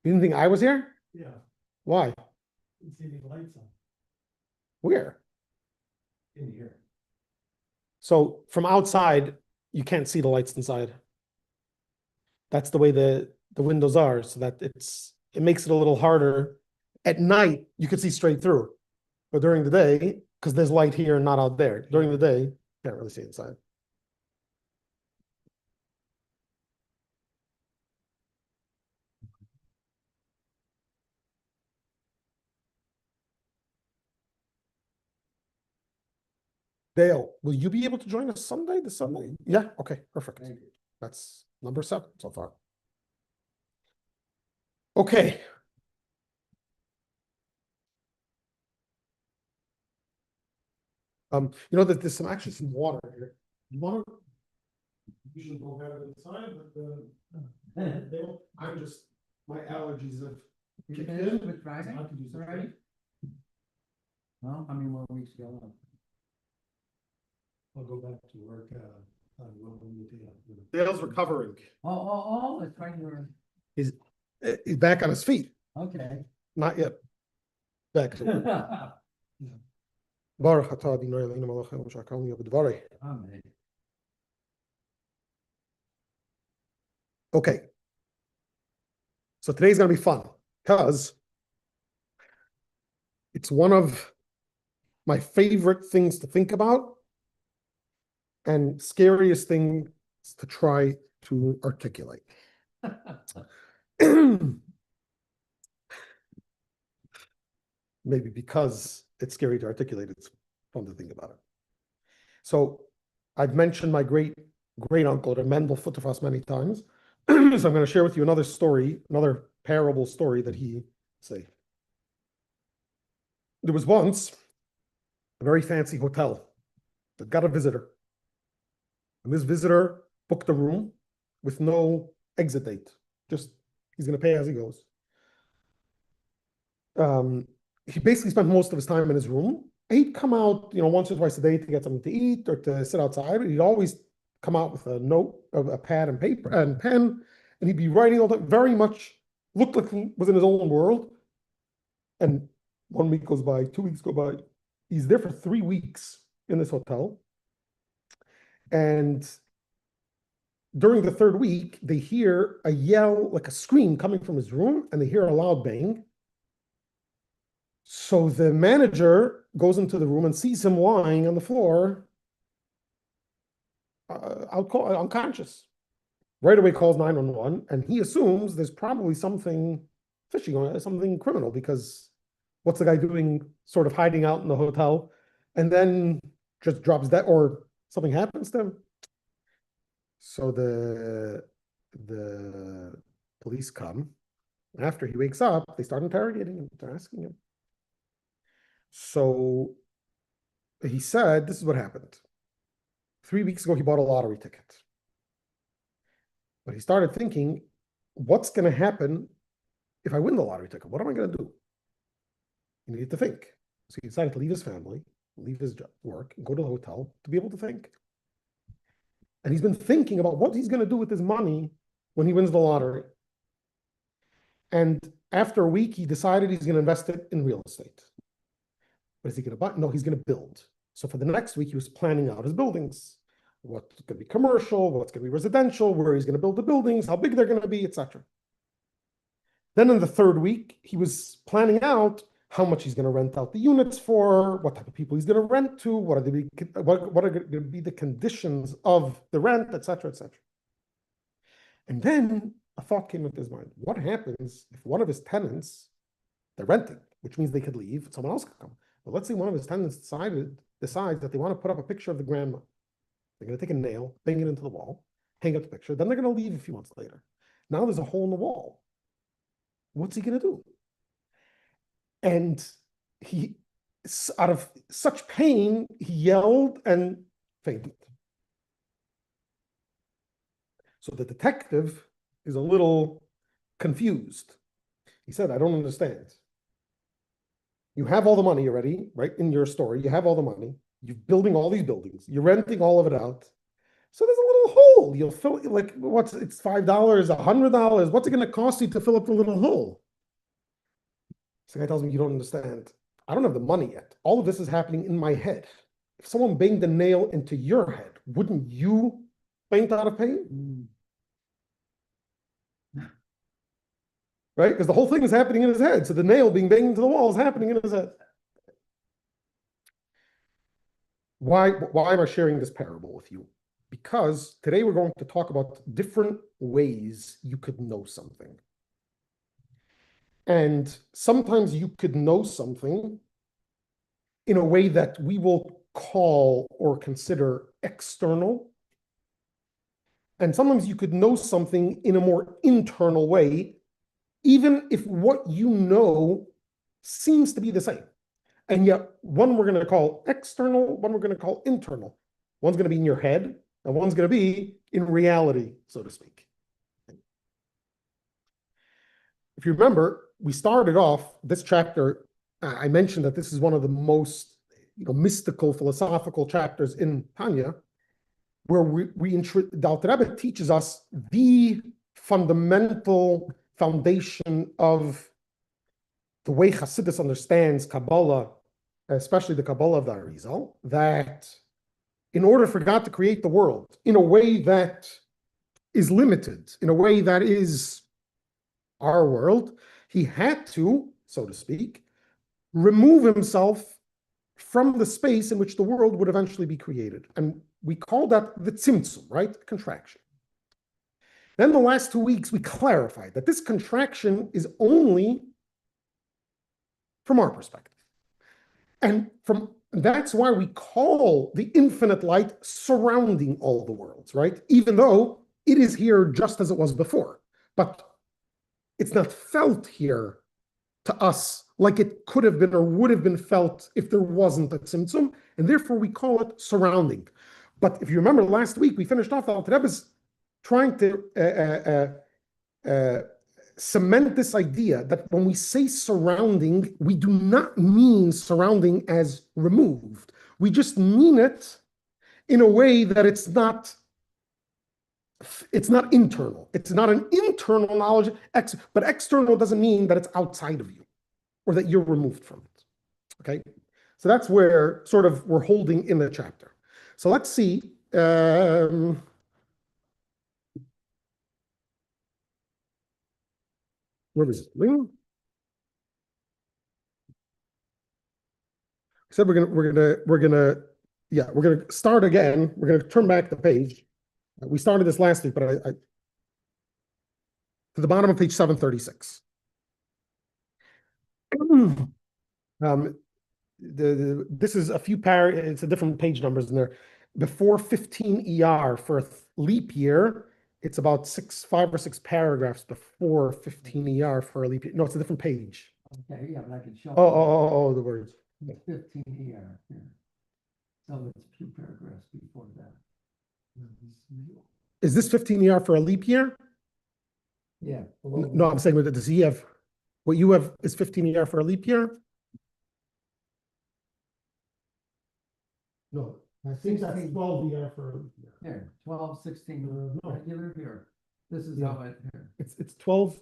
You didn't think I was here? Yeah. Why? Didn't see any lights on Where? in here. So from outside, you can't see the lights inside. That's the way the windows are, so that it makes it a little harder. At night, you could see straight through, but during the day, because there's light here and not out there, during the day, you can't really see inside. Dale, will you be able to join us Sunday? This Sunday? Yeah. Okay. Perfect. That's number 7 so far. Okay. You know that there's actually some water here. You want to? Usually don't have it inside, but Dale, I'm just my allergies have kicked in. With Friday I could use it. already? Well, how many more weeks go on? I'll go back to work, on Wilmington. Dale's recovering. Oh, it's right here. He's back on his feet. Okay. Not yet. Back to Baruch atah Adonai Eloheinu melech haolam she'akalni b'dvarei. Amen. Okay. So today's gonna be fun because it's one of my favorite things to think about and scariest things to try to articulate. Maybe because it's scary to articulate, it's fun to think about it. So I've mentioned my great uncle, the Mendel Futterfass, many times. So I'm going to share with you another story, another parable story that he said. There was once a very fancy hotel that got a visitor. And this visitor booked a room with no exit date. Just, he's going to pay as he goes. He basically spent most of his time in his room. He'd come out, once or twice a day to get something to eat or to sit outside. He'd always come out with a note, a pad and paper and pen, and he'd be writing all that. Very much looked like he was in his own world. And 1 week goes by, 2 weeks go by. He's there for 3 weeks in this hotel. And during the 3rd week, they hear a yell, like a scream coming from his room, and they hear a loud bang. So the manager goes into the room and sees him lying on the floor, unconscious. Right away calls 911, and he assumes there's probably something fishy going on, something criminal, because what's the guy doing sort of hiding out in the hotel and then just drops dead or something happens to him? So the police come. After he wakes up, they start interrogating him. They're asking him. So he said, this is what happened. 3 weeks ago, he bought a lottery ticket. But he started thinking, what's going to happen if I win the lottery ticket? What am I going to do? He needed to think. So he decided to leave his family, leave his job, work, and go to the hotel to be able to think. And he's been thinking about what he's going to do with his money when he wins the lottery. And after a week, he decided he's going to invest it in real estate. What is he going to buy? No, he's going to build. So for the next week, he was planning out his buildings. What's going to be commercial, what's going to be residential, where he's going to build the buildings, how big they're going to be, etc. Then in the 3rd week, he was planning out how much he's going to rent out the units for, what type of people he's going to rent to, what are going to be the conditions of the rent, etc., etc. And then a thought came into his mind. What happens if one of his tenants, they're renting, which means they could leave, someone else could come. But let's say one of his tenants decides that they want to put up a picture of the grandma. They're going to take a nail, bang it into the wall, hang up the picture. Then they're going to leave a few months later. Now there's a hole in the wall. What's he going to do? And he, out of such pain, he yelled and fainted. So the detective is a little confused. He said, I don't understand. You have all the money already, right? In your story, you have all the money. You're building all these buildings. You're renting all of it out. So there's a little hole. You'll fill like it's $5, $100. What's it going to cost you to fill up the little hole? So the guy tells me, you don't understand. I don't have the money yet. All of this is happening in my head. If someone banged a nail into your head, wouldn't you faint out of pain? Right? Because the whole thing is happening in his head. So the nail being banged into the wall is happening in his head. Why am I sharing this parable with you? Because today we're going to talk about different ways you could know something. And sometimes you could know something in a way that we will call or consider external. And sometimes you could know something in a more internal way, even if what you know seems to be the same. And yet one we're going to call external, one we're going to call internal. One's going to be in your head, and one's going to be in reality, so to speak. If you remember, we started off this chapter, I mentioned that this is one of the most mystical, philosophical chapters in Tanya, where the Alter Rebbe teaches us the fundamental foundation of the way Hasidus understands Kabbalah, especially the Kabbalah of the Arizal, that in order for God to create the world in a way that is limited, in a way that is our world, he had to, so to speak, remove himself from the space in which the world would eventually be created. And we call that the tzimtzum, right? Contraction. Then the last 2 weeks, we clarified that this contraction is only from our perspective. And that's why we call the infinite light surrounding all the worlds, right? Even though it is here just as it was before. But it's not felt here to us like it could have been or would have been felt if there wasn't a tzimtzum, and therefore we call it surrounding. But if you remember last week, we finished off, the Alter Rebbe is trying to cement this idea that when we say surrounding, we do not mean surrounding as removed. We just mean it in a way that it's not internal. It's not an internal knowledge, but external doesn't mean that it's outside of you or that you're removed from it. Okay? So that's where sort of we're holding in the chapter. So let's see. Where is it? I said we're gonna start again. We're gonna turn back the page. We started this last week, but to the bottom of page 736. This is a few it's a different page numbers in there. Before 15 ER for a leap year, it's about 5 or 6 paragraphs before 15 ER for a leap year. No, it's a different page. Okay, yeah, but I can show. Oh, the words. It's 15 here. So it's 2 paragraphs before that. Is this 15 ER for a leap year? Yeah. No, I'm saying, does he have, what you have is 15 ER for a leap year? No, I think that's 12 ER for a leap year. Here, 12, 16, no. regular here. This is Yeah. how it here. It's 12,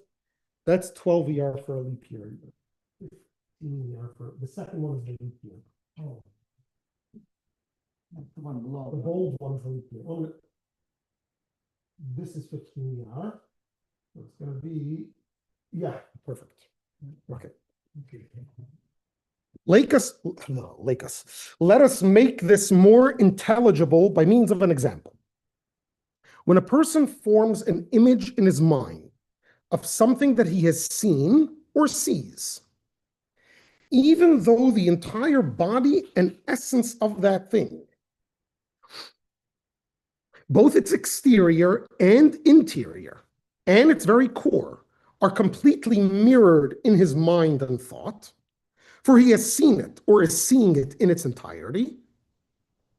that's 12 ER for a leap year. 15 ER for, the second one is the leap year. Oh. That's the one below. The bold one for leap year. Oh, this is 15 ER. So it's going to be, yeah, perfect. Okay. Let us make this more intelligible by means of an example. When a person forms an image in his mind of something that he has seen or sees, even though the entire body and essence of that thing, both its exterior and interior, and its very core, are completely mirrored in his mind and thought, for he has seen it or is seeing it in its entirety.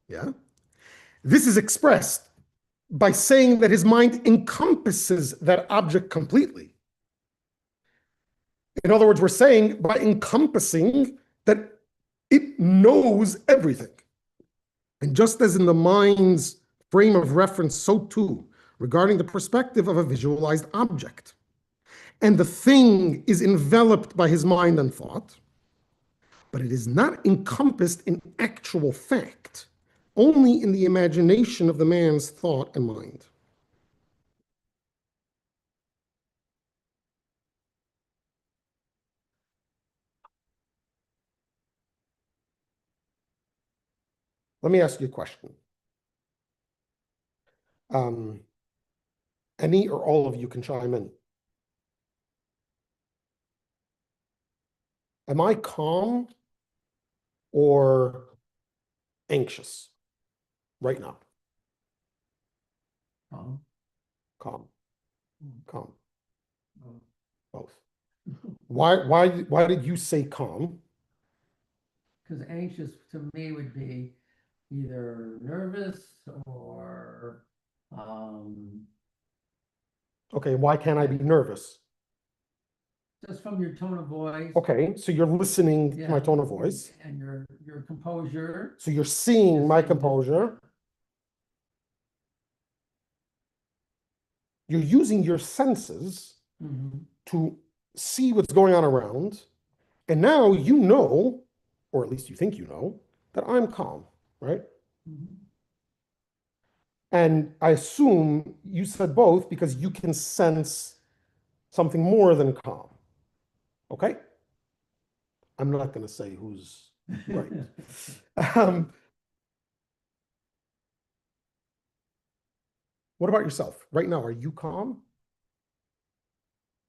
Yeah. This is expressed by saying that his mind encompasses that object completely. In other words, we're saying by encompassing that it knows everything. And just as in the mind's frame of reference, so too, regarding the perspective of a visualized object. And the thing is enveloped by his mind and thought, but it is not encompassed in actual fact, only in the imagination of the man's thought and mind. Let me ask you a question. Any or all of you can chime in. Am I calm or anxious right now? Calm. Calm. Calm. Oh. Both. Why did you say calm? Because anxious to me would be either nervous or Okay, why can't I be nervous? just from your tone of voice. Okay, so you're listening to my Yeah, tone of voice. and your composure. So you're seeing my composure. You're using your senses Mhm. to see what's going on around. And now you know, or at least you think you know, that I'm calm, right? Mhm. And I assume you said both because you can sense something more than calm. Okay? I'm not going to say who's right. What about yourself? Right now, are you calm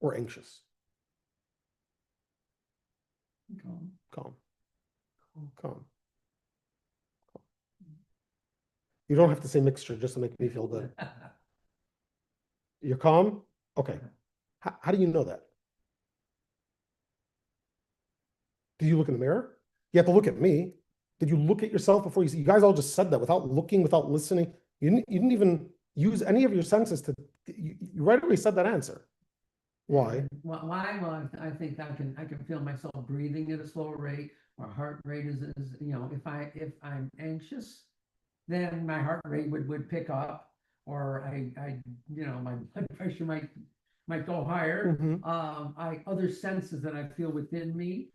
or anxious? Calm. Calm. Calm. You don't have to say mixture just to make me feel good. You're calm? Okay. How do you know that? Did you look in the mirror? You have to look at me. Did you look at yourself before you see? You guys all just said that without looking, without listening. You didn't even use any of your senses to, you right away said that answer. Why? Why? Well, I think I can feel myself breathing at a slower rate. My heart rate is if I'm anxious, then my heart rate would pick up, or my blood pressure might go higher. Mhm. I other senses that I feel within me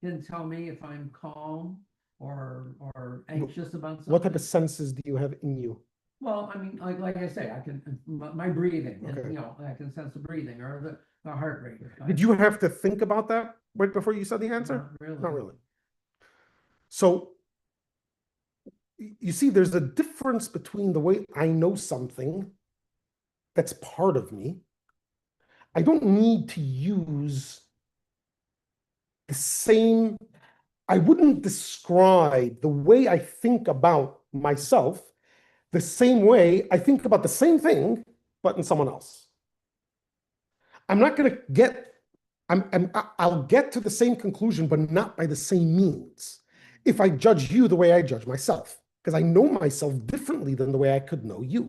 can tell me if I'm calm or anxious about What type something. of senses do you have in you? Well, I mean, like I say, I can my breathing, and Okay. I can sense the breathing or the heart rate. Did you have to think about that right before you said the answer? Not really. Not really. So you see, there's a difference between the way I know something that's part of me. I don't need to use the same, I wouldn't describe the way I think about myself the same way I think about the same thing, but in someone else. I'm not going to get, I'll get to the same conclusion, but not by the same means. If I judge you the way I judge myself, because I know myself differently than the way I could know you.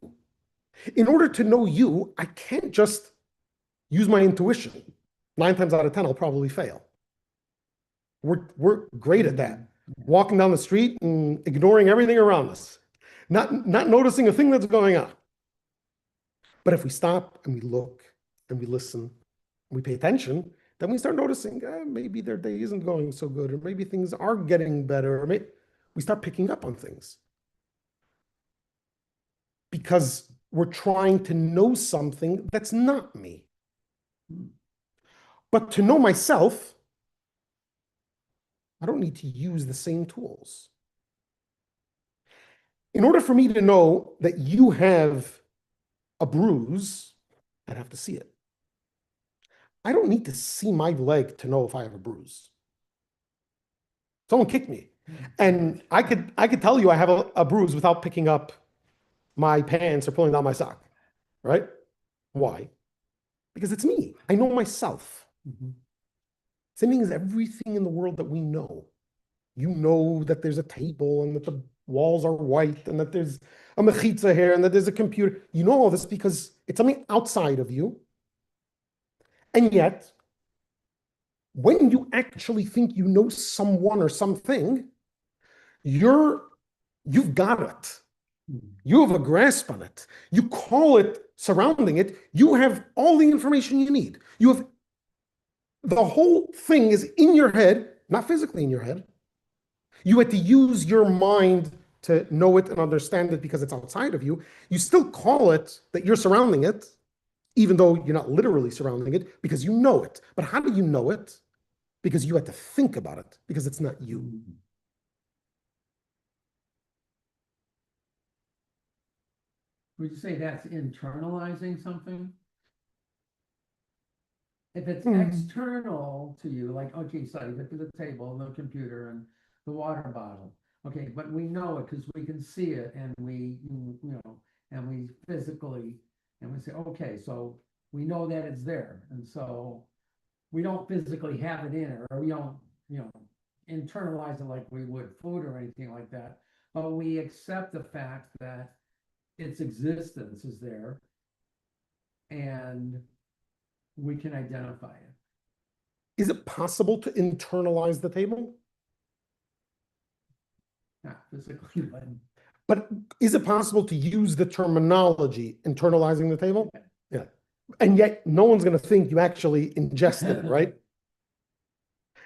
In order to know you, I can't just use my intuition. 9 times out of 10, I'll probably fail. We're great at that. Walking down the street and ignoring everything around us, not noticing a thing that's going on. But if we stop and we look and we listen, and we pay attention, then we start noticing maybe their day isn't going so good, or maybe things are getting better, or maybe we start picking up on things because we're trying to know something that's not me. But to know myself, I don't need to use the same tools. In order for me to know that you have a bruise, I'd have to see it. I don't need to see my leg to know if I have a bruise. Someone kicked me. And I could tell you I have a bruise without picking up my pants or pulling down my sock, right? Why? Because it's me. I know myself. Same thing as everything in the world that we know. You know that there's a table and that the walls are white and that there's a mechitza here and that there's a computer. You know all this because it's something outside of you. And yet, when you actually think you know someone or something, you've got it. You have a grasp on it. You call it surrounding it. You have all the information you need. You have the whole thing is in your head, not physically in your head. You had to use your mind to know it and understand it because it's outside of you. You still call it that you're surrounding it, even though you're not literally surrounding it, because you know it. But how do you know it? Because you had to think about it, because it's not you. Would you say that's internalizing something? If it's Hmm. external to you, like, okay, so you get to the table, the computer and the water bottle. Okay, but we know it because we can see it and and we physically, and we say, okay, so we know that it's there. And so we don't physically have it in it, or we don't, internalize it like we would food or anything like that. But we accept the fact that its existence is there and we can identify it. Is it possible to internalize the table? Not physically, but But is it possible to use the terminology internalizing the table? Yeah. And yet no one's going to think you actually ingested it, right?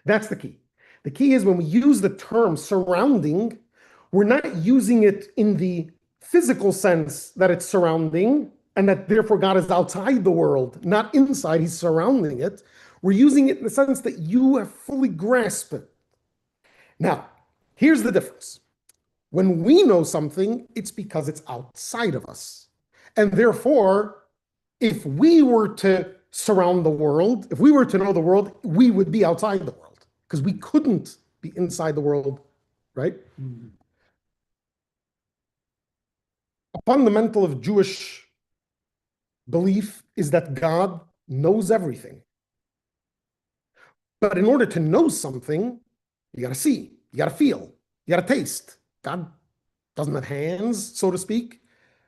That's the key. The key is when we use the term surrounding, we're not using it in the physical sense that it's surrounding and that therefore God is outside the world, not inside, he's surrounding it. We're using it in the sense that you have fully grasped it. Now, here's the difference. When we know something, it's because it's outside of us. And therefore, if we were to surround the world, if we were to know the world, we would be outside the world because we couldn't be inside the world, right? mm-hmm. A fundamental of Jewish belief is that God knows everything. But in order to know something, you got to see, you got to feel, you got to taste. God doesn't have hands, so to speak.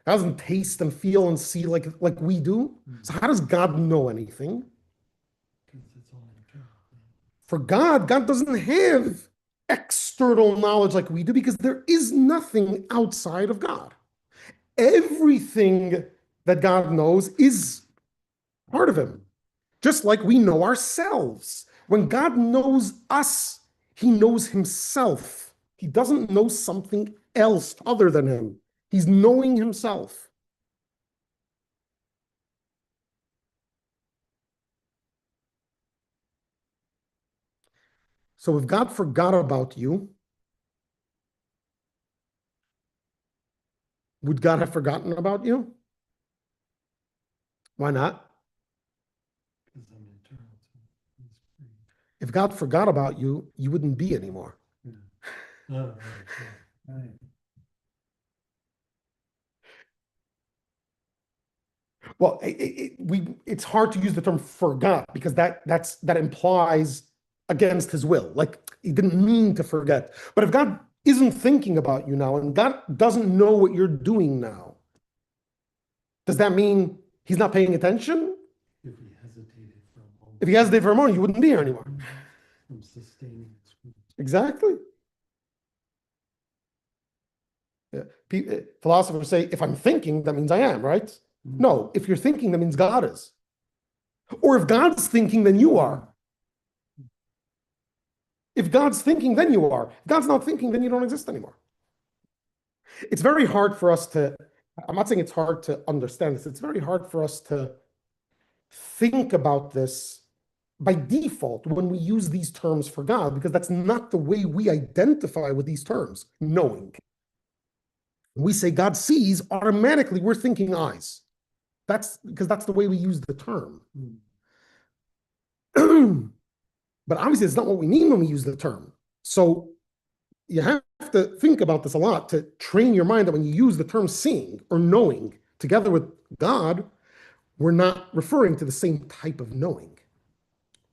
God doesn't taste and feel and see like we do. So how does God know anything? For God, God doesn't have external knowledge like we do because there is nothing outside of God. Everything that God knows is part of him, just like we know ourselves. When God knows us, he knows himself. He doesn't know something else other than him. He's knowing himself. So if God forgot about you, would God have forgotten about you? Why not? If God forgot about you, you wouldn't be anymore. Right. Well, it's hard to use the term forgot because that implies against his will. Like he didn't mean to forget. But if God isn't thinking about you now and God doesn't know what you're doing now, does that mean he's not paying attention? If he hesitated for a moment. If he hesitated for a moment, you wouldn't be here anymore. From sustaining its fruit. Exactly. Yeah. Philosophers say, if I'm thinking, that means I am, right? No, if you're thinking, that means God is. Or if God's thinking, then you are. If God's thinking, then you are. If God's not thinking, then you don't exist anymore. It's very hard for us to, I'm not saying it's hard to understand this, it's very hard for us to think about this by default when we use these terms for God, because that's not the way we identify with these terms, knowing. When we say God sees, automatically we're thinking eyes. That's because that's the way we use the term. But obviously, it's not what we mean when we use the term. So you have to think about this a lot to train your mind that when you use the term seeing or knowing together with God, we're not referring to the same type of knowing.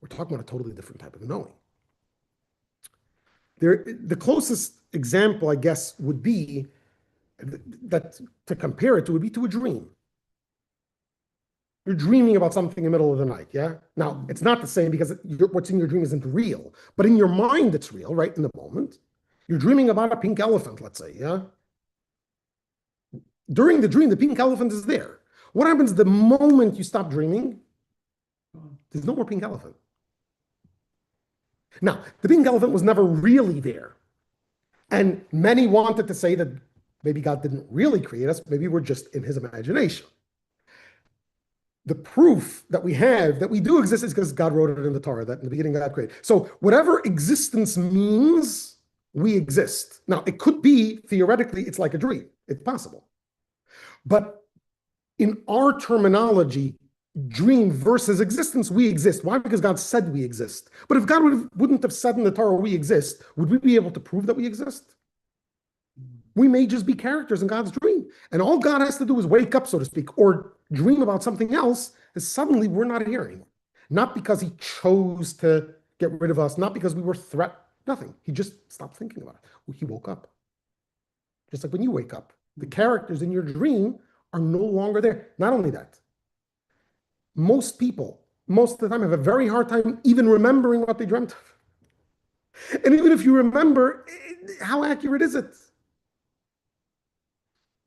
We're talking about a totally different type of knowing. The closest example, I guess, would be that to compare it to would be to a dream. You're dreaming about something in the middle of the night, yeah? Now, it's not the same because what's in your dream isn't real, but in your mind, it's real, right? In the moment. You're dreaming about a pink elephant, let's say, yeah? During the dream, the pink elephant is there. What happens the moment you stop dreaming? There's no more pink elephant. Now, the pink elephant was never really there. And many wanted to say that maybe God didn't really create us, maybe we're just in his imagination. The proof that we have that we do exist is because God wrote it in the Torah, that in the beginning God created. So whatever existence means, we exist. Now, it could be, theoretically, it's like a dream. It's possible. But in our terminology, dream versus existence, we exist. Why? Because God said we exist. But if God wouldn't have said in the Torah we exist, would we be able to prove that we exist? We may just be characters in God's dream. And all God has to do is wake up, so to speak, or dream about something else, and suddenly we're not here anymore. Not because he chose to get rid of us, not because we were nothing. He just stopped thinking about it. He woke up. Just like when you wake up, the characters in your dream are no longer there. Not only that, most people, most of the time, have a very hard time even remembering what they dreamt of. And even if you remember, how accurate is it?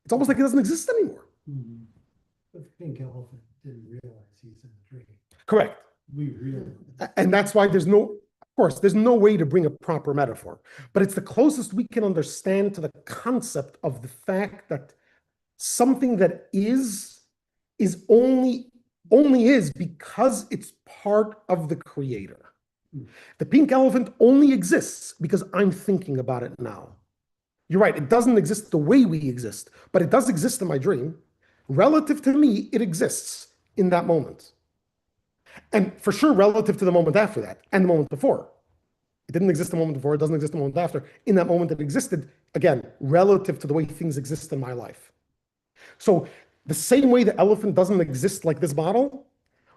It's almost like it doesn't exist anymore. Mm-hmm. But the pink elephant didn't realize he's in the dream. Correct. We realize. And that's why there's no, of course, there's no way to bring a proper metaphor, but it's the closest we can understand to the concept of the fact that something that is only is because it's part of the creator. The pink elephant only exists because I'm thinking about it now. You're right, it doesn't exist the way we exist, but it does exist in my dream. Relative to me, it exists in that moment. And for sure, relative to the moment after that and the moment before. It didn't exist the moment before, it doesn't exist the moment after. In that moment, it existed, again, relative to the way things exist in my life. So the same way the elephant doesn't exist like this bottle,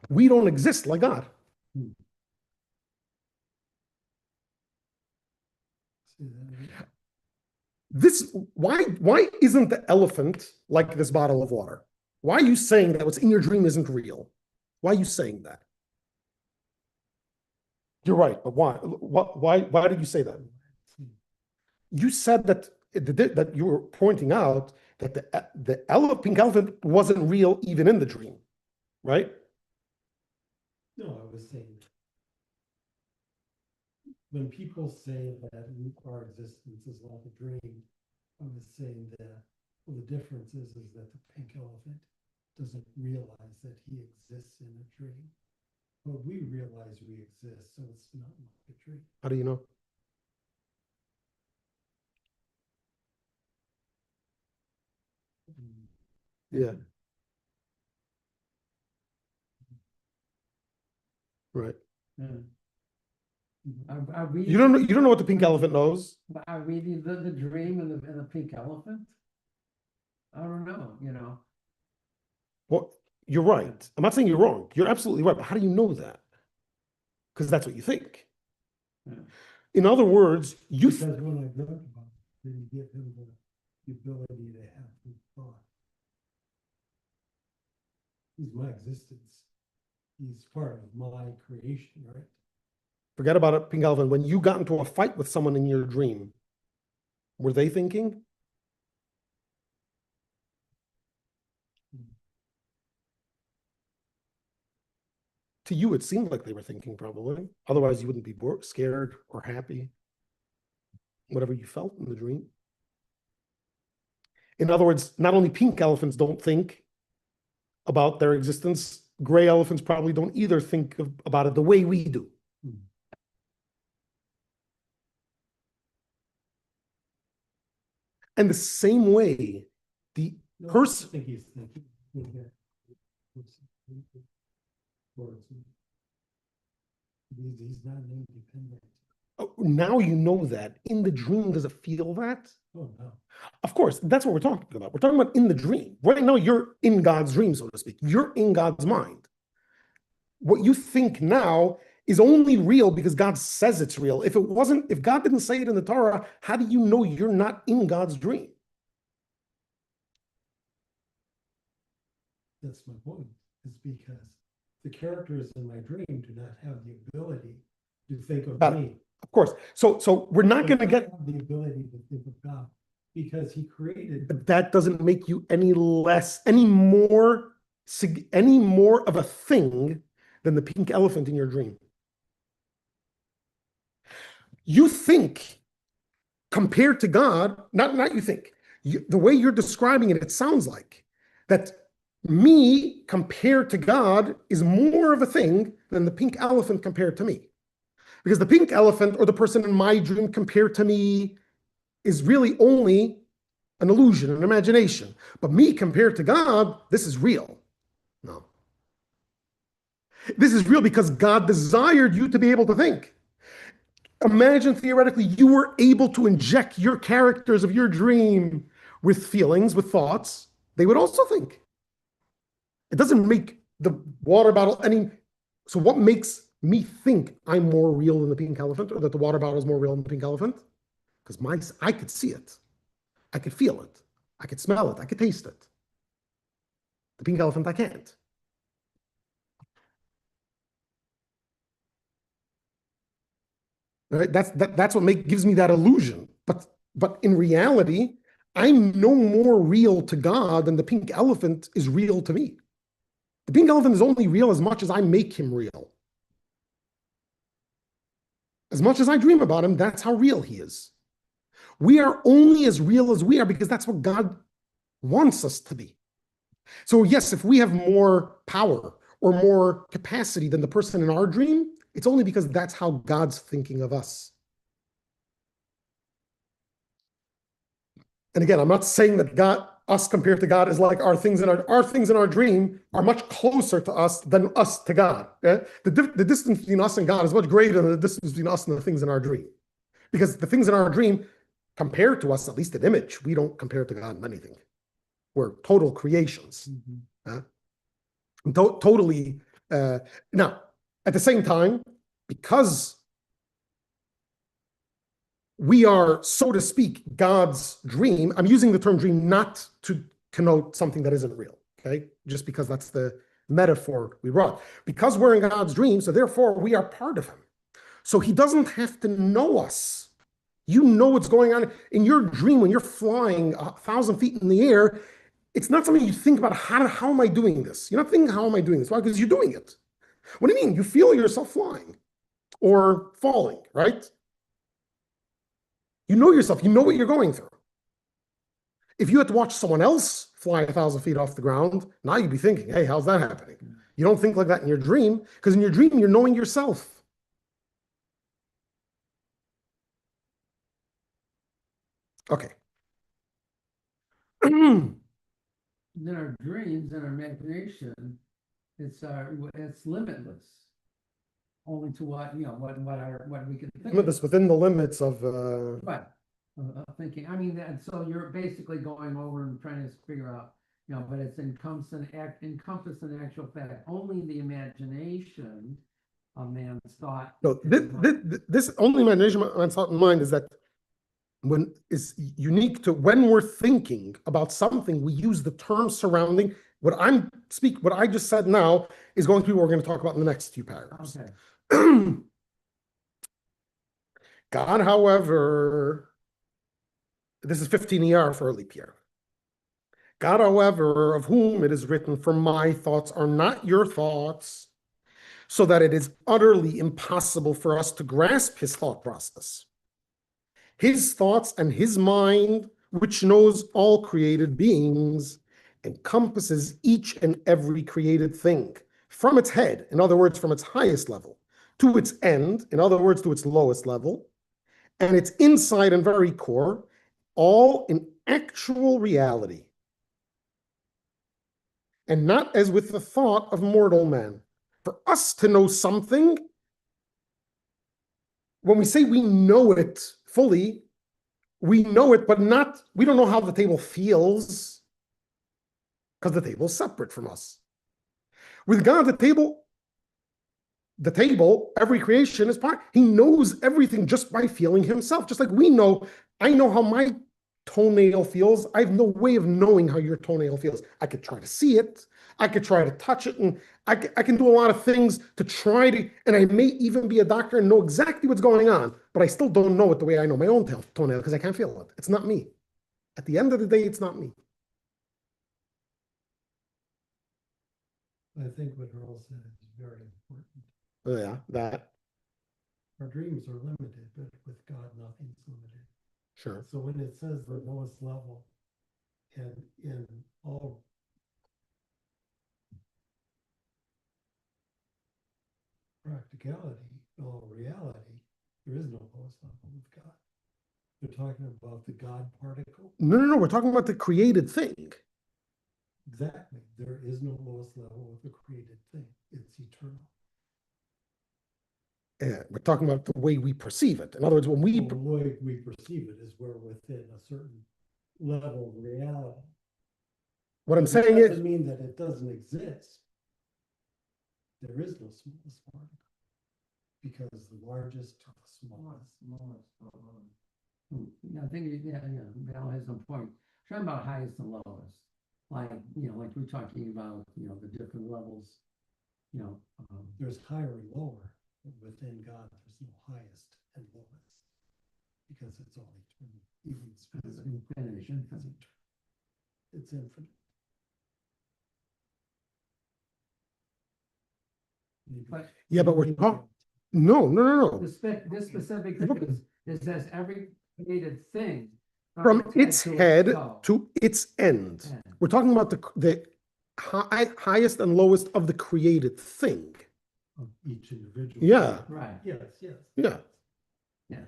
we don't exist like God. Why isn't the elephant like this bottle of water? Why are you saying that what's in your dream isn't real? Why are you saying that? You're right, but why? Why did you say that? You said that you were pointing out that the pink elephant wasn't real even in the dream, right? No, I was saying when people say that our existence is like a dream, I was saying that well, the difference is that the pink elephant doesn't realize that he exists in a dream. But we realize we exist, so it's not like a dream. How do you know? Yeah. Right. Yeah. You don't know what the pink elephant knows? Are we the dream and the pink elephant? I don't know. Well, you're right. I'm not saying you're wrong. You're absolutely right. But how do you know that? Because that's what you think. Yeah. In other words, because when I dreamt about it, then you give him the ability to have good thought. He's my existence. He's part of my creation, right? Forget about it, pink elephant. When you got into a fight with someone in your dream, were they thinking? To you, it seemed like they were thinking, probably. Otherwise, you wouldn't be scared or happy. Whatever you felt in the dream. In other words, not only pink elephants don't think about their existence, gray elephants probably don't either think about it the way we do. And the same way, the person. I think he's thinking. He's not independent. Oh, now you know that. In the dream, does it feel that? Oh, no. Of course, that's what we're talking about. We're talking about in the dream. Right now, you're in God's dream, so to speak. You're in God's mind. What you think now is only real because God says it's real. If it wasn't, if God didn't say it in the Torah, how do you know you're not in God's dream? That's my point. It's because the characters in my dream do not have the ability to think of me. Of course. So we're not going to get the ability to think of God. because he created. But that doesn't make you any less, any more of a thing than the pink elephant in your dream. You think compared to God, not you think, the way you're describing it, it sounds like that me compared to God is more of a thing than the pink elephant compared to me. Because the pink elephant or the person in my dream compared to me is really only an illusion, an imagination. But me compared to God, this is real. No. This is real because God desired you to be able to think. Imagine theoretically you were able to inject your characters of your dream with feelings, with thoughts. They would also think. It doesn't make the water bottle any. So, what makes me think I'm more real than the pink elephant, or that the water bottle is more real than the pink elephant? Because I could see it, I could feel it, I could smell it, I could taste it. The pink elephant, I can't. Right? That's what gives me that illusion. But in reality, I'm no more real to God than the pink elephant is real to me. The pink elephant is only real as much as I make him real. As much as I dream about him, that's how real he is. We are only as real as we are because that's what God wants us to be. So yes, if we have more power or more capacity than the person in our dream, it's only because that's how God's thinking of us. And again, I'm not saying that us compared to God is like our things in our dream are much closer to us than us to God. Yeah? The distance between us and God is much greater than the distance between us and the things in our dream. Because the things in our dream, compared to us, at least in image, we don't compare to God in anything. We're total creations. Totally. Now, at the same time, because we are, so to speak, God's dream. I'm using the term dream not to connote something that isn't real, okay? Just because that's the metaphor we brought. Because we're in God's dream, so therefore we are part of him. So he doesn't have to know us. You know what's going on in your dream when you're flying 1,000 feet in the air. It's not something you think about, how am I doing this? You're not thinking, how am I doing this? Why? Because you're doing it. What do you mean? You feel yourself flying or falling, right? You know yourself. You know what you're going through. If you had to watch someone else fly 1,000 feet off the ground, now you'd be thinking, hey, how's that happening? You don't think like that in your dream, because in your dream, you're knowing yourself. Okay. In our dreams and our imagination, it's limitless. Only to what what we can think. Limitless within the limits of Right. Thinking. I mean, so you're basically going over and trying to figure out, but it's encompassed in actual fact only the imagination of man's thought. No, this only imagination man's thought in mind is that is unique to when we're thinking about something, we use the term surrounding. What I just said now is going to be what we're going to talk about in the next few paragraphs. Okay. God, however, this is 15 ER for a leap year. God, however, of whom it is written, for my thoughts are not your thoughts, so that it is utterly impossible for us to grasp his thought process. His thoughts and his mind, which knows all created beings, encompasses each and every created thing, from its head, in other words, from its highest level, to its end, in other words, to its lowest level, and its inside and very core, all in actual reality, and not as with the thought of mortal man. For us to know something, when we say we know it fully, we know it, but we don't know how the table feels, because the table is separate from us. With God, the table, every creation is part. He knows everything just by feeling himself. Just like I know how my toenail feels. I have no way of knowing how your toenail feels. I could try to see it. I could try to touch it. And I can do a lot of things to try to, and I may even be a doctor and know exactly what's going on, but I still don't know it the way I know my own toenail because I can't feel it. It's not me. At the end of the day, it's not me. I think what Earl said is very important. Yeah, that. Our dreams are limited, but with God, nothing's limited. Sure. So when it says the lowest level, and in all practicality, all reality, there is no lowest level with God. They're talking about the God particle. No. We're talking about the created thing. Exactly. There is no lowest level with the created thing. It's eternal. Yeah, we're talking about the way we perceive it. In other words, when we Well, the way we perceive it is we're within a certain level of reality. what I'm It saying doesn't is, mean that it doesn't exist. There is no smallest particle because the largest to the smallest. Yeah, I think, Val has a point. Talking about highest and lowest, like, like we're talking about, the different levels, There's higher and lower, but within God, there's no highest and lowest because it's all eternal. Even physical creation is eternal. It's infinite. But yeah, but we're talking. No. this specific thing is, it says every created thing From its head toe. to its end. Yeah. We're talking about the highest and lowest of the created thing. Of each individual. Yeah. Right, Yes. Yeah. yeah,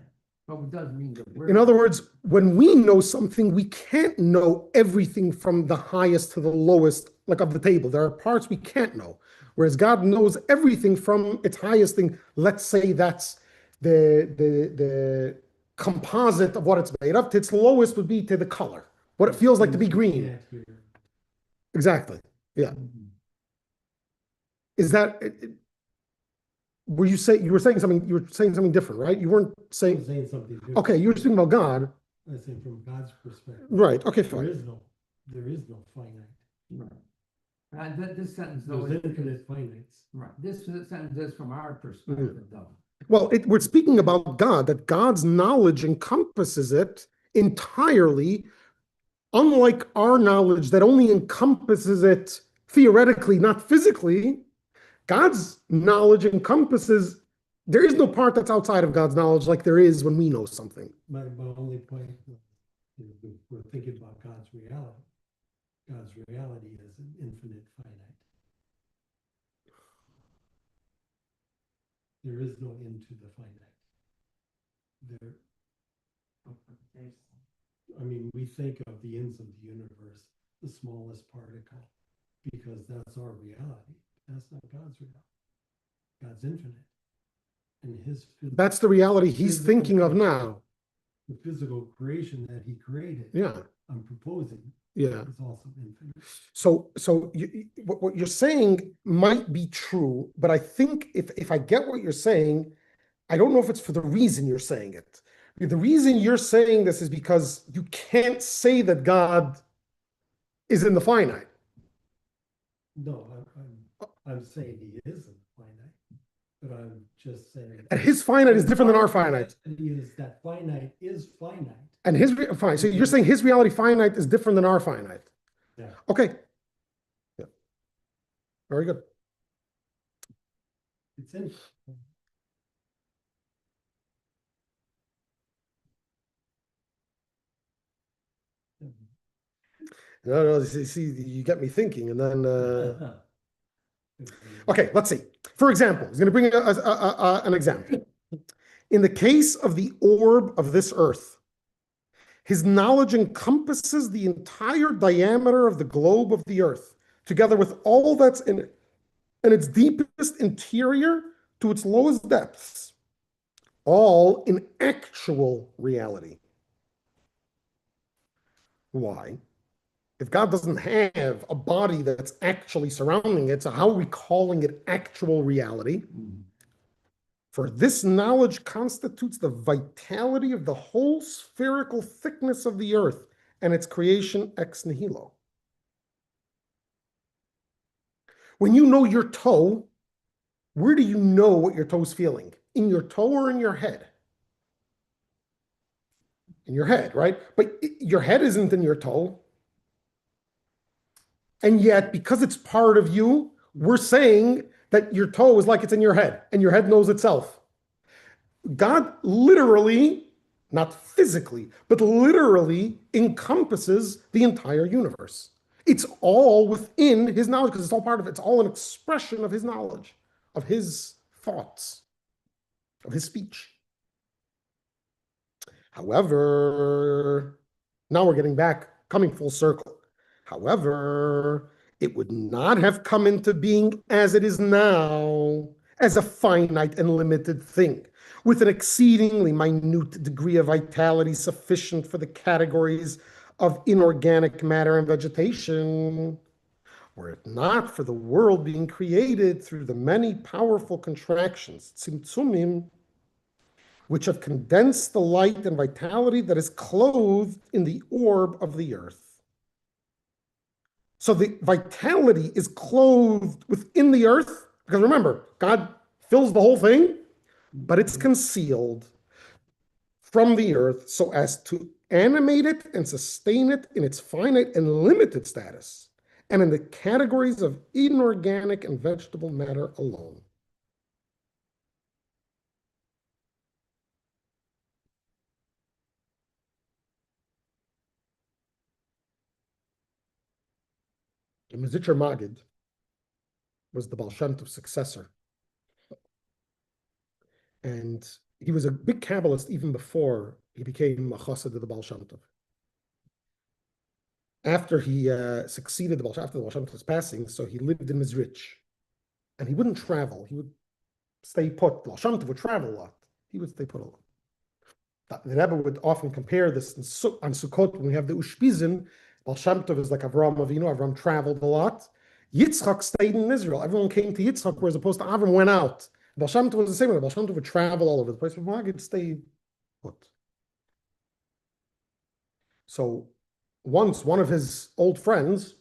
but it doesn't mean that we're. In other words, when we know something, we can't know everything from the highest to the lowest, like of the table. There are parts we can't know. Whereas God knows everything from its highest thing. Let's say that's the composite of what it's made of. To its lowest would be to the color, what it feels like to be green. Exactly. Yeah. Mhm. Is that were you saying something? You were saying something different, right? You weren't I'm saying. saying something different. Okay, you were speaking about God. I say from God's perspective. Right. Okay, There fine. is no finite. Right. This sentence though There's infinite finites. right. This sentence is from our perspective though. Well, we're speaking about God, that God's knowledge encompasses it entirely, unlike our knowledge that only encompasses it theoretically, not physically. God's knowledge encompasses, there is no part that's outside of God's knowledge like there is when we know something. My only point, we're thinking about God's reality. God's reality is an infinite finite. There is no end to the finite. We think of the ends of the universe, the smallest particle, because that's our reality. That's not God's reality. God's infinite. And that's the reality he's thinking of now. The physical creation that he created. Yeah. I'm proposing. Yeah. Is also infinite. So what you're saying might be true, but I think if I get what you're saying, I don't know if it's for the reason you're saying it. The reason you're saying this is because you can't say that God is in the finite. No, I'm saying he is in the finite, but I'm just saying. And his finite is different than our finite. Is that finite is finite. And his fine. So you're saying his reality finite is different than our finite. Yeah. Okay. Yeah. Very good. It's in. No, see, you get me thinking, and then okay, let's see. For example, he's going to bring an example. In the case of the orb of this earth, his knowledge encompasses the entire diameter of the globe of the earth, together with all that's in it, and its deepest interior to its lowest depths, all in actual reality. Why? If God doesn't have a body that's actually surrounding it, so how are we calling it actual reality? For this knowledge constitutes the vitality of the whole spherical thickness of the earth and its creation ex nihilo. When you know your toe, where do you know what your toe's feeling? In your toe or in your head? in your head, right? But your head isn't in your toe. And yet, because it's part of you, we're saying that your toe is like it's in your head and your head knows itself. God literally, not physically, but literally encompasses the entire universe. It's all within his knowledge because it's all part of it. It's all an expression of his knowledge, of his thoughts, of his speech. However, now we're getting back, coming full circle. However, it would not have come into being as it is now, as a finite and limited thing, with an exceedingly minute degree of vitality sufficient for the categories of inorganic matter and vegetation, were it not for the world being created through the many powerful contractions, tzimtzumim, which have condensed the light and vitality that is clothed in the orb of the earth. So the vitality is clothed within the earth, because remember, God fills the whole thing, but it's concealed from the earth so as to animate it and sustain it in its finite and limited status, and in the categories of inorganic and vegetable matter alone. The Mizitcher Magid was the Baal Shem Tov's successor. And he was a big Kabbalist even before he became a chassid of the Baal Shem Tov. After he succeeded the Baal Shem, after the Baal Shem Tov's passing, so he lived in Mizrich. And he wouldn't travel. He would stay put. The Baal Shem Tov would travel a lot. He would stay put a lot. The Rebbe would often compare this on Sukkot when we have the Ushpizin. Baal Shem Tov is like Avraham Avinu. Avraham traveled a lot. Yitzchak stayed in Israel. Everyone came to Yitzchak, whereas opposed to Avram went out. Baal Shem Tov was the same way. Baal Shem Tov would travel all over the place, but Magid stayed put. So once one of his old friends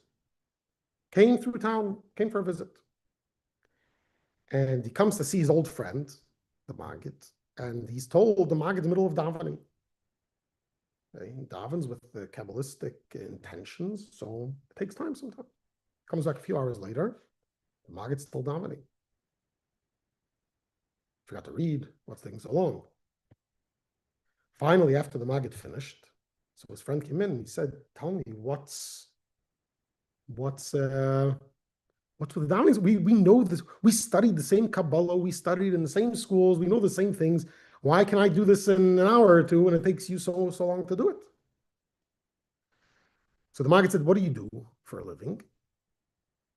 came through town, came for a visit. And he comes to see his old friend, the Magid, and he's told the Magid in the middle of davening. He davens with the Kabbalistic intentions, so it takes time sometimes. Comes back a few hours later, the Magid's still davening. Forgot to read, what's taking so long? Finally, after the Magid finished, so his friend came in and he said, tell me, what's with the davenings? We know this. We studied the same Kabbalah. We studied in the same schools. We know the same things. Why can I do this in an hour or two when it takes you so long to do it? So the Maggid said, what do you do for a living?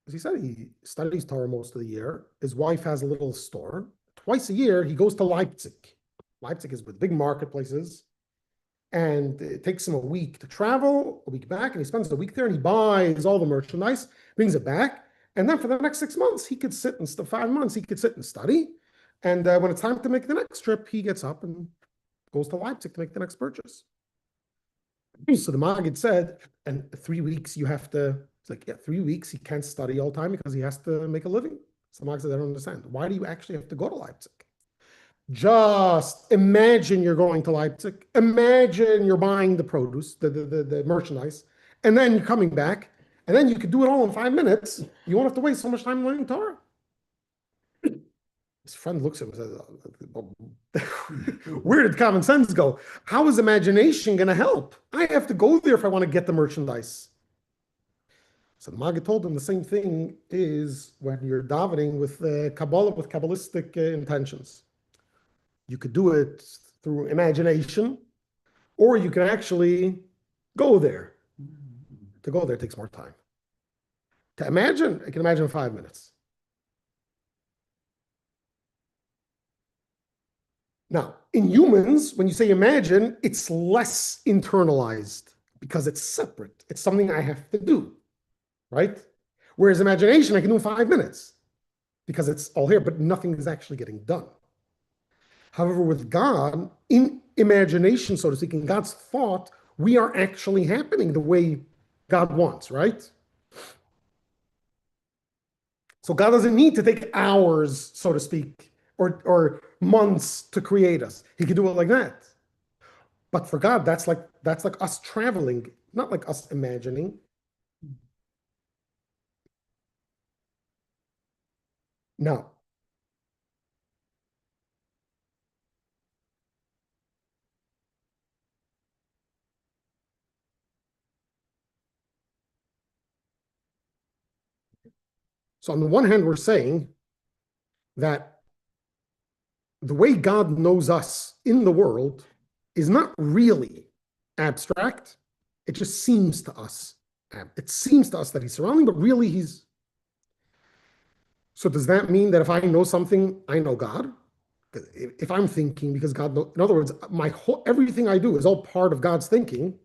As he said, he studies Torah most of the year. His wife has a little store. Twice a year, he goes to Leipzig. Leipzig is with big marketplaces. And it takes him a week to travel, a week back, and he spends the week there and he buys all the merchandise, brings it back. And then for the next 6 months, he could sit and 5 months, he could sit and study. And when it's time to make the next trip, he gets up and goes to Leipzig to make the next purchase. So the Maggid said, and 3 weeks you have to, it's like, yeah, 3 weeks he can't study all the time because he has to make a living. So the Maggid said, I don't understand. Why do you actually have to go to Leipzig? Just imagine you're going to Leipzig. Imagine you're buying the produce, the merchandise, and then you're coming back, and then you could do it all in 5 minutes. You won't have to waste so much time learning Torah. His friend looks at him and says, where did common sense go? How is imagination going to help? I have to go there if I want to get the merchandise. So the Maggid told him the same thing is when you're davening with Kabbalah, with Kabbalistic intentions. You could do it through imagination, or you can actually go there. To go there takes more time. To imagine, I can imagine 5 minutes. Now, in humans, when you say imagine, it's less internalized because it's separate. It's something I have to do, right? Whereas imagination, I can do in 5 minutes because it's all here, but nothing is actually getting done. However, with God, in imagination, so to speak, in God's thought, we are actually happening the way God wants, right? So God doesn't need to take hours, so to speak, or months to create us. He can do it like that. But for God, that's like us traveling, not like us imagining. Now, so on the one hand, we're saying that the way God knows us in the world is not really abstract. It just seems to us. It seems to us that he's surrounding, but really he's. So does that mean that if I know something, I know God? If I'm thinking because God knows, in other words, my whole everything I do is all part of God's thinking.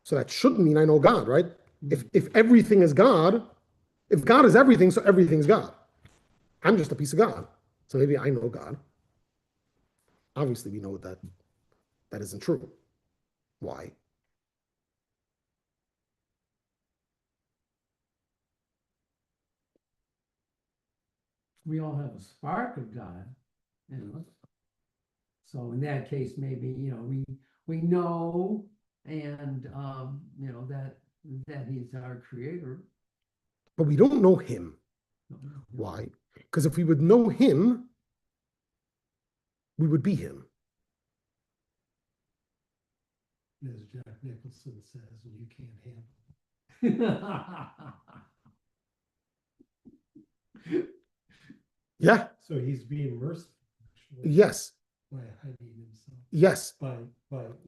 So that shouldn't mean I know God, right? If everything is God, if God is everything, so everything's God. I'm just a piece of God. So maybe I know God. Obviously, we know that that isn't true. Why? We all have a spark of God, you know. So in that case, maybe, we know and that he's our creator. But we don't know him. Why? Because if we would know him, we would be him. As Jack Nicholson says, you can't handle Yeah. So he's being merciful, actually, Yes. by hiding himself, Yes. by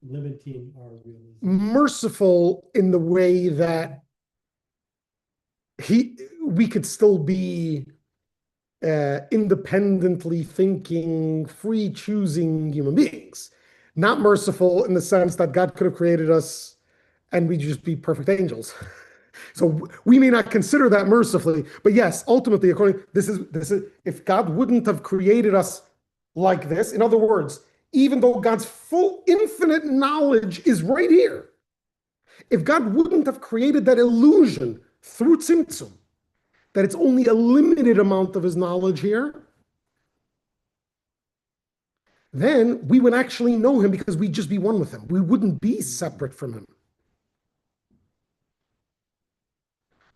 limiting our realization. Merciful in the way that we could still be independently thinking, free choosing human beings. Not merciful in the sense that God could have created us and we'd just be perfect angels. So we may not consider that mercifully, but yes, ultimately, according this is if God wouldn't have created us like this, in other words, even though God's full infinite knowledge is right here, if God wouldn't have created that illusion through Tzimtzum, that it's only a limited amount of his knowledge here, then we would actually know him because we'd just be one with him. We wouldn't be separate from him.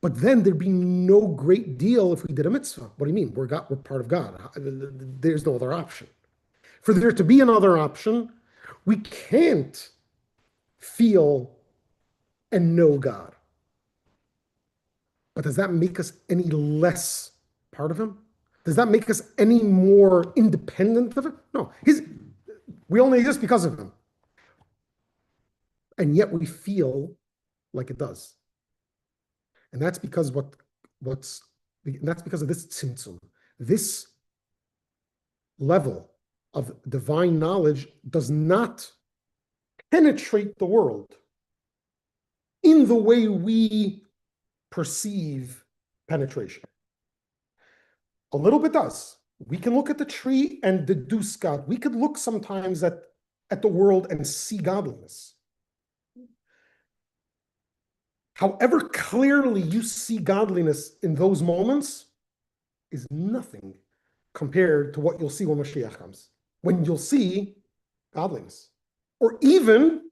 But then there'd be no great deal if we did a mitzvah. What do you mean? We're part of God. There's no other option. For there to be another option, we can't feel and know God. But does that make us any less part of him? Does that make us any more independent of him? No. We only exist because of him. And yet we feel like it does. And that's because that's because of this tzimtzum. This level of divine knowledge does not penetrate the world in the way we perceive penetration. A little bit does. We can look at the tree and deduce God. We could look sometimes at the world and see godliness. However clearly you see godliness in those moments is nothing compared to what you'll see when Mashiach comes, when you'll see godliness. Or even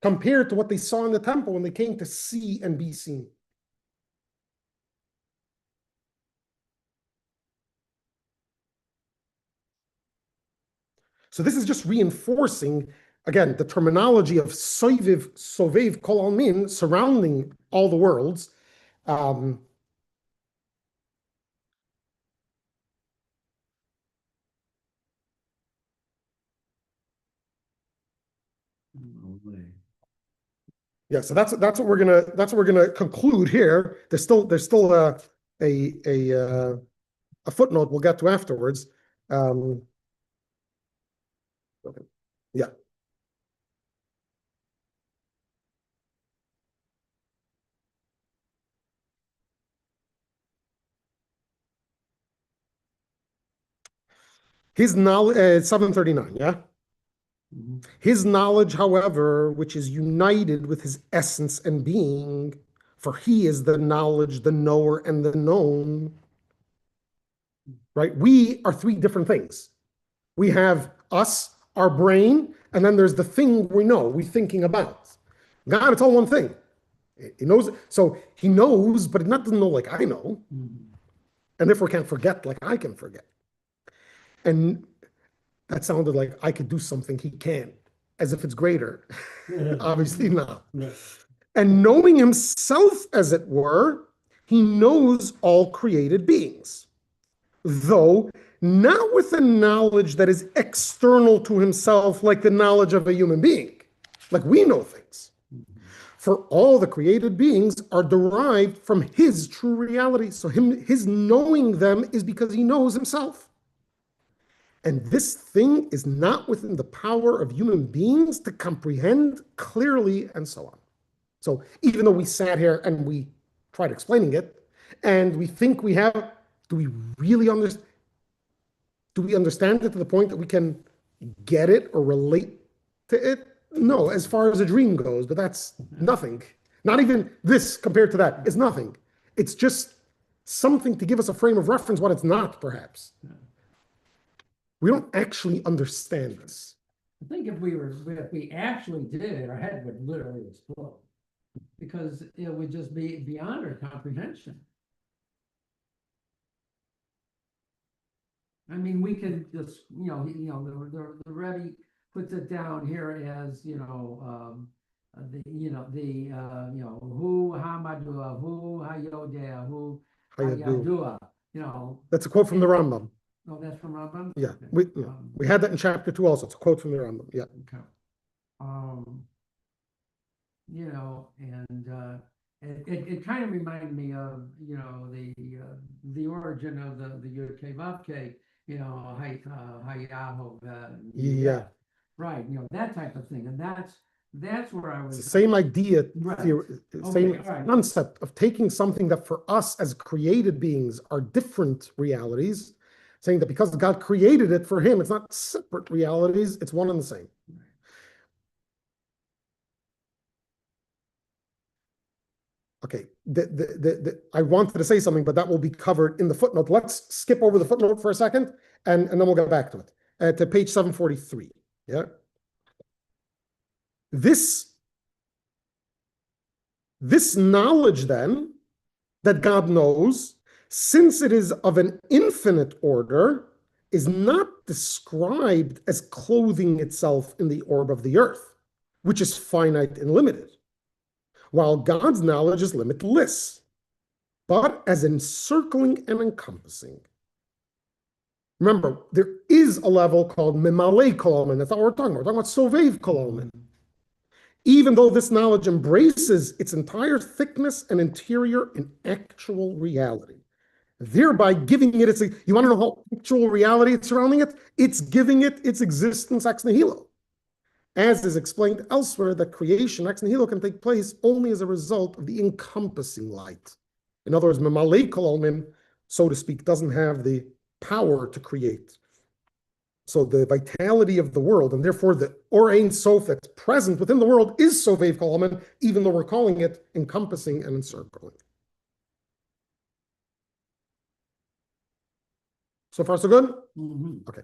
compared to what they saw in the temple when they came to see and be seen. So this is just reinforcing, again, the terminology of sovev kol almin, surrounding all the worlds. Yeah, so that's what we're gonna conclude here. There's still a footnote we'll get to afterwards. Okay. Yeah. His knowledge, 739, yeah? His knowledge, however, which is united with his essence and being, for he is the knowledge, the knower, and the known, right? We are three different things. We have us, our brain, And then there's the thing we know, we thinking about. God, it's all one thing. He knows, so he knows, but not doesn't know like I know, and therefore can't forget like I can forget. And that sounded like I could do something he can't, as if it's greater. Obviously not. Right. And knowing himself, as it were, he knows all created beings, though not with a knowledge that is external to himself, like the knowledge of a human being, like we know things. For all the created beings are derived from his true reality. So his knowing them is because he knows himself. And this thing is not within the power of human beings to comprehend clearly, and so on. So even though we sat here and we tried explaining it, and we think we have, do we really understand? Do we understand it to the point that we can get it or relate to it? No, as far as a dream goes, but that's nothing. Not even this compared to that is nothing. It's just something to give us a frame of reference, what it's not, perhaps. We don't actually understand this. I think if we actually did it, our head would literally explode because it would just be beyond our comprehension. I mean, we could just, the Rebbe puts it down here as, who hamadua, who hayodea, who hayadua, That's a quote from the Rambam. Oh, that's from Rambam? Yeah, Okay. we had that in chapter 2 also. It's a quote from the Rambam. Yeah. Okay. It kind of reminded me of, the origin of the Yud-Kei Vav-Kei, Hayahu. Yeah. Right, that type of thing. And that's where I was. It's the same idea, Right. same right. concept of taking something that for us as created beings are different realities, saying that because God created it for him, it's not separate realities, it's one and the same. Okay, I wanted to say something, but that will be covered in the footnote. Let's skip over the footnote for a second, and then we'll get back to it. To page 743. Yeah. This knowledge, then, that God knows, since it is of an infinite order, is not described as clothing itself in the orb of the earth, which is finite and limited, while God's knowledge is limitless, but as encircling and encompassing. Remember, there is a level called Memale Kolomen. That's not what we're talking about. We're talking about Sovev Kolomen. Even though this knowledge embraces its entire thickness and interior in actual reality, thereby giving it its, you want to know how actual reality is surrounding it? It's giving it its existence ex nihilo. As is explained elsewhere, that creation ex nihilo can take place only as a result of the encompassing light. In other words, Memale Kolomen, so to speak, doesn't have the power to create. So the vitality of the world, and therefore the Or Ein Sof that's present within the world is Sovev Kolomen, even though we're calling it encompassing and encircling. So far, so good? Mm-hmm. Okay.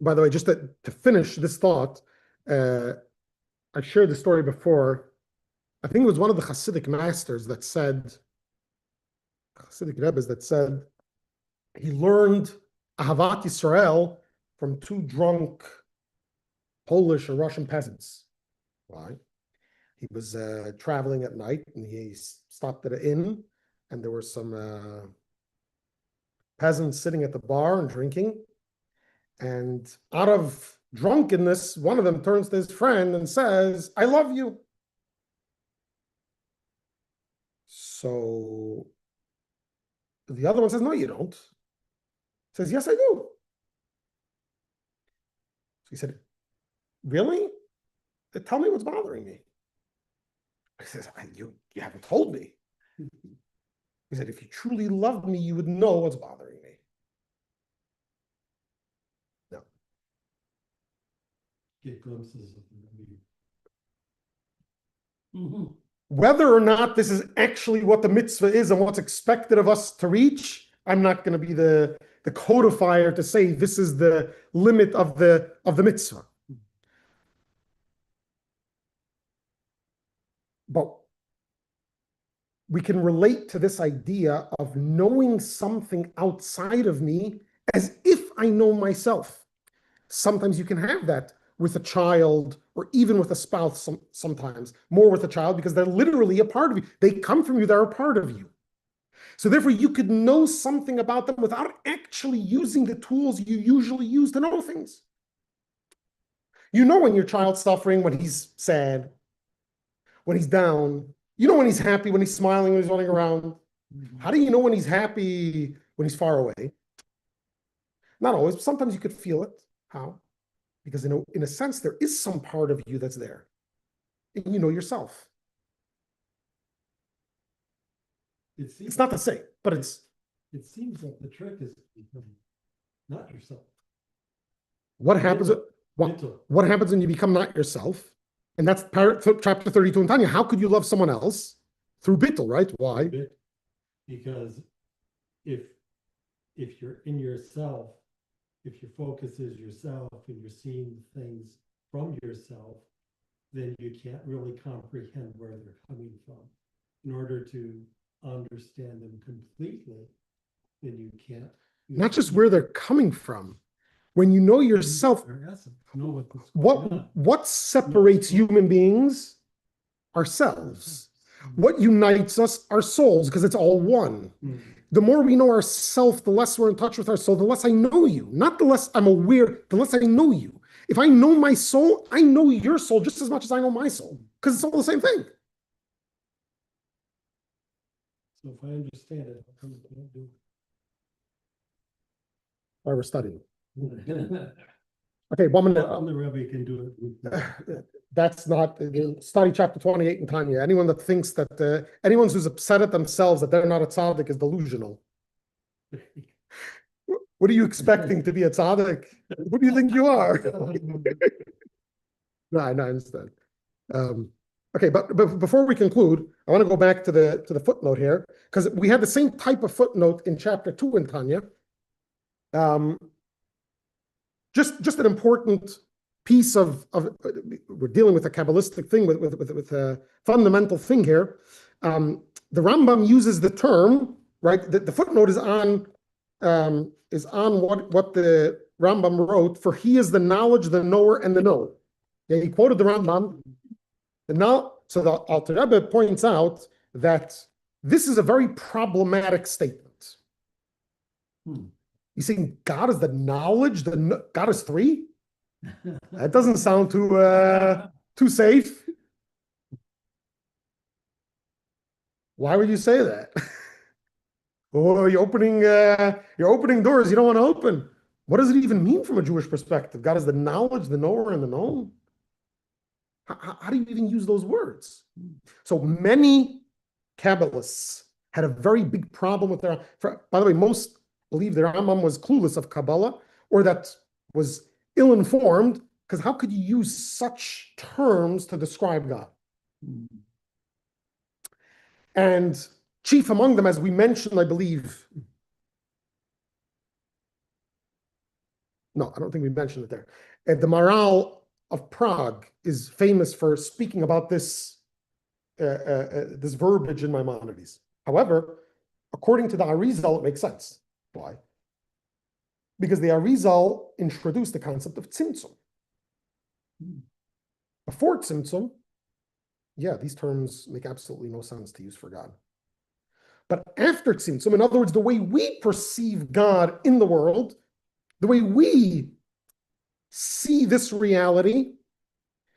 By the way, just to finish this thought, I shared the story before. I think it was one of the Hasidic masters that said, Hasidic Rebbes that said, he learned Ahavat Yisrael from two drunk Polish or Russian peasants. Why? He was traveling at night and he stopped at an inn, and there were some peasants sitting at the bar and drinking. And out of drunkenness, one of them turns to his friend and says, "I love you." So the other one says, "No, you don't." He says, "Yes, I do." He said, "Really? Tell me what's bothering me." He says, you haven't told me." He said, "If you truly loved me, you would know what's bothering me." No. Get glimpses of the movie. Mm-hmm. Whether or not this is actually what the mitzvah is and what's expected of us to reach, I'm not going to be the the codifier to say this is the limit of the mitzvah. But we can relate to this idea of knowing something outside of me as if I know myself. Sometimes you can have that with a child or even with a spouse, sometimes more with a child, because they're literally a part of you. They come from you, they're a part of you. So therefore, you could know something about them without actually using the tools you usually use to know things. You know when your child's suffering, when he's sad, when he's down. You know when he's happy, when he's smiling, when he's running around. How do you know when he's happy, when he's far away? Not always, but sometimes you could feel it. How? Because in a sense, there is some part of you that's there. And you know yourself. It's not the same, but it seems like the trick is not yourself. What happens? What happens when you become not yourself? And that's chapter 32 in Tanya. How could you love someone else? Through bittul, right? Why? Because if you're in yourself, if your focus is yourself and you're seeing things from yourself, then you can't really comprehend where they're coming from. In order to understand them completely, then you can't. Not just where they're coming from. When you know yourself, what separates human beings? Ourselves. What unites us? Our souls, because it's all one. The more we know ourself, the less we're in touch with our soul, the less I know you. Not the less I'm aware, the less I know you. If I know my soul, I know your soul just as much as I know my soul, because it's all the same thing. So if I understand it, how come I can't do it? Why we're studying. Okay, 1 minute. The Rebbe can do it. That's not study chapter 28 in Tanya. Anyone that thinks that anyone who's upset at themselves that they're not a tzaddik is delusional. What are you expecting to be a tzaddik? What do you think you are? No, I understand. Okay, but before we conclude, I want to go back to the footnote here, because we had the same type of footnote in chapter 2 in Tanya. Just an important piece of we're dealing with a Kabbalistic thing, with a fundamental thing here. The Rambam uses the term, right? The footnote is on what the Rambam wrote, for he is the knowledge, the knower, and the known. Yeah, he quoted the Rambam. So the Alter Rebbe points out that this is a very problematic statement. He's saying God is the knowledge, God is three? That doesn't sound too safe. Why would you say that? Oh, you're opening doors you don't want to open. What does it even mean from a Jewish perspective? God is the knowledge, the knower, and the known. How do you even use those words? So many Kabbalists had a very big problem with by the way, most believe their Rambam was clueless of Kabbalah, or that was ill-informed, because how could you use such terms to describe God? And chief among them, as we mentioned, I believe, no, I don't think we mentioned it there. And the Maharal of Prague is famous for speaking about this verbiage in Maimonides. However, according to the Arizal, it makes sense. Why? Because the Arizal introduced the concept of tzimtzum. Before tzimtzum, yeah, these terms make absolutely no sense to use for God. But after tzimtzum, in other words, the way we perceive God in the world, the way we see this reality,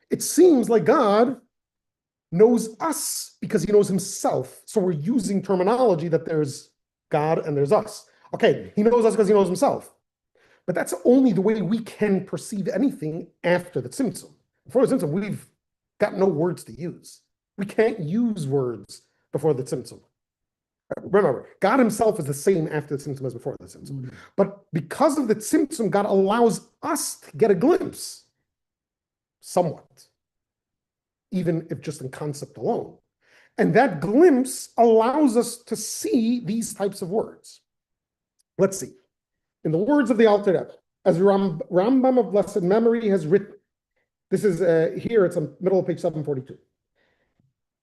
it seems like God knows us because he knows himself. So we're using terminology that there's God and there's us. Okay, he knows us because he knows himself. But that's only the way we can perceive anything after the tzimtzum. Before the tzimtzum, we've got no words to use. We can't use words before the tzimtzum. Remember, God himself is the same after the tzimtzum as before the tzimtzum. But because of the tzimtzum, God allows us to get a glimpse, somewhat, even if just in concept alone. And that glimpse allows us to see these types of words. Let's see. in the words of the Alter Rebbe, as Rambam of blessed memory has written, this is here, it's in middle of page 742,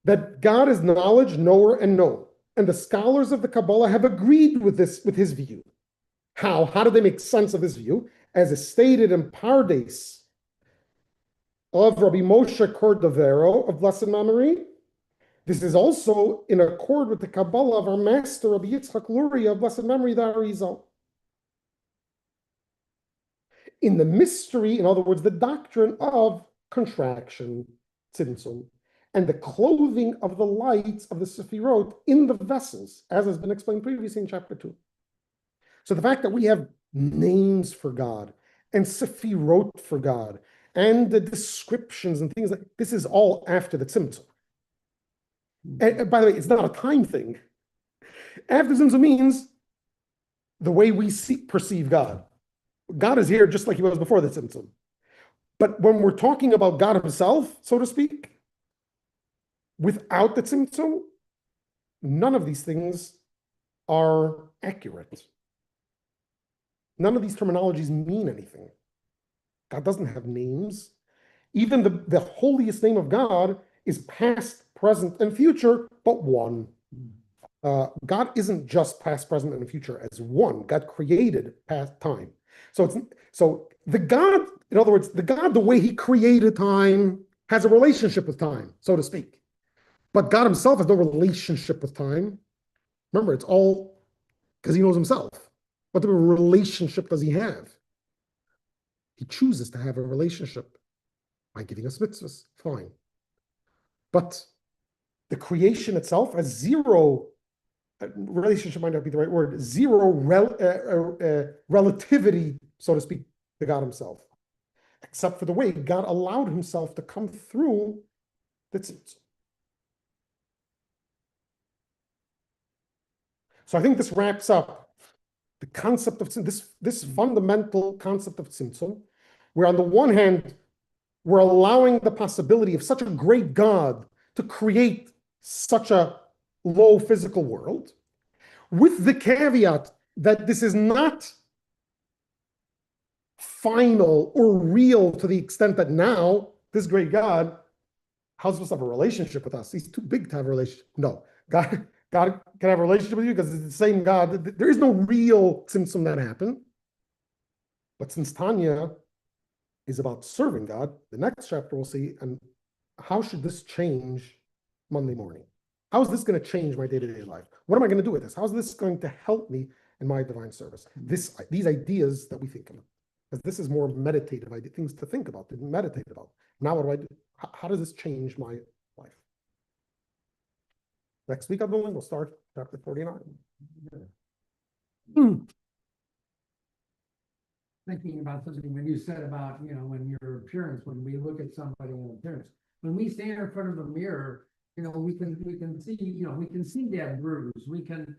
that God is knowledge, knower, and known. And the scholars of the Kabbalah have agreed with his view. How? How do they make sense of his view? As is stated in Pardes of Rabbi Moshe Cordovero of blessed memory, this is also in accord with the Kabbalah of our master Rabbi Yitzchak Luria of blessed memory, the Arizal. In the mystery, in other words, the doctrine of contraction, tzimtzum, and the clothing of the lights of the Sefirot in the vessels, as has been explained previously in chapter 2. So the fact that we have names for God and Sefirot for God and the descriptions and things like this is all after the tzimtzum. And by the way, it's not a time thing. After tzimtzum means the way we perceive God. God is here just like he was before the tzimtzum. But when we're talking about God himself, so to speak, without the tzimtzum, none of these things are accurate. None of these terminologies mean anything. God doesn't have names. Even the holiest name of God is past, present, and future, but one. God isn't just past, present, and future as one. God created past time. So the God, in other words, the way he created time has a relationship with time, so to speak. But God himself has no relationship with time. Remember, it's all because he knows himself. What type of relationship does he have? He chooses to have a relationship by giving us mitzvahs. Fine. But the creation itself has zero, relationship might not be the right word, zero relativity, so to speak, to God himself, except for the way God allowed himself to come through the tzimtzum. So I think this wraps up the concept of this fundamental concept of tzimtzum, where on the one hand, we're allowing the possibility of such a great God to create such a low physical world, with the caveat that this is not final or real to the extent that now this great God, how's supposed to have a relationship with us? He's too big to have a relationship. No, God can have a relationship with you because it's the same God. There is no real tzimtzum that happened. But since Tanya is about serving God, the next chapter we'll see, and how should this change Monday morning? How is this going to change my day-to-day life? What am I going to do with this? How is this going to help me in my divine service? These ideas that we think about, because this is more meditative things to think about, to meditate about. Now what do I do? How does this change my life? Next week, we'll start chapter 49. Thinking about something when you said about, when your appearance, when we look at somebody in appearance, when we stand in front of a mirror, we can see, we can see that bruise. We can,